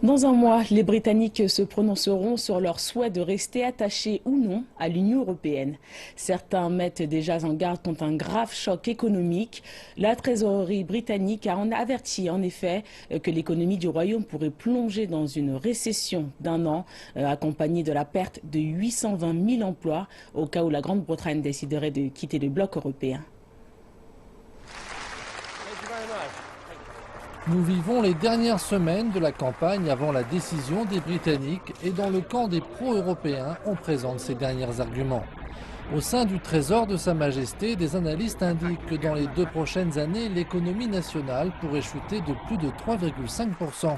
Dans un mois, les Britanniques se prononceront sur leur souhait de rester attachés ou non à l'Union européenne. Certains mettent déjà en garde contre un grave choc économique. La trésorerie britannique a averti en effet que l'économie du Royaume pourrait plonger dans une récession d'un an, accompagnée de la perte de 820 000 emplois au cas où la Grande-Bretagne déciderait de quitter le bloc européen. Nous vivons les dernières semaines de la campagne avant la décision des Britanniques et dans le camp des pro-européens, on présente ces derniers arguments. Au sein du Trésor de Sa Majesté, des analystes indiquent que dans les 2 prochaines années, l'économie nationale pourrait chuter de plus de 3,5%.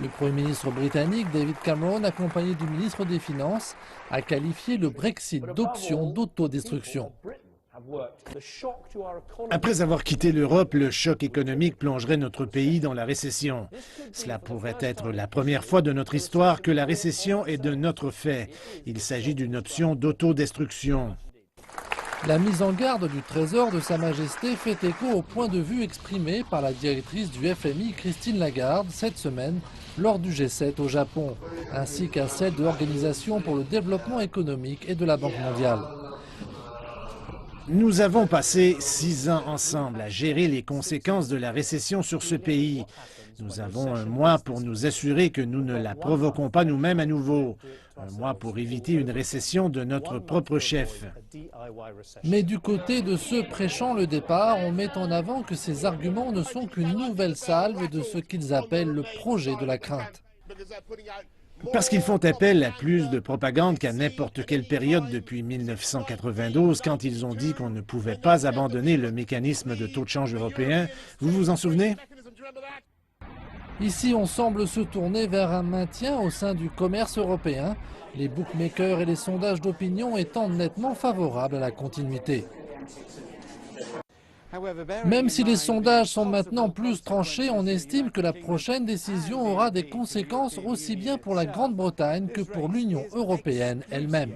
Le Premier ministre britannique David Cameron, accompagné du ministre des Finances, a qualifié le Brexit d'option d'autodestruction. Après avoir quitté l'Europe, le choc économique plongerait notre pays dans la récession. Cela pourrait être la première fois de notre histoire que la récession est de notre fait. Il s'agit d'une option d'autodestruction. La mise en garde du Trésor de Sa Majesté fait écho au point de vue exprimé par la directrice du FMI Christine Lagarde cette semaine lors du G7 au Japon, ainsi qu'à celle de l'Organisation pour le développement économique et de la Banque mondiale. Nous avons passé 6 ans ensemble à gérer les conséquences de la récession sur ce pays. Nous avons un mois pour nous assurer que nous ne la provoquons pas nous-mêmes à nouveau. Un mois pour éviter une récession de notre propre chef. Mais du côté de ceux prêchant le départ, on met en avant que ces arguments ne sont qu'une nouvelle salve de ce qu'ils appellent le projet de la crainte. Parce qu'ils font appel à plus de propagande qu'à n'importe quelle période depuis 1992, quand ils ont dit qu'on ne pouvait pas abandonner le mécanisme de taux de change européen. Vous vous en souvenez? Ici, on semble se tourner vers un maintien au sein du commerce européen, les bookmakers et les sondages d'opinion étant nettement favorables à la continuité. Même si les sondages sont maintenant plus tranchés, on estime que la prochaine décision aura des conséquences aussi bien pour la Grande-Bretagne que pour l'Union européenne elle-même.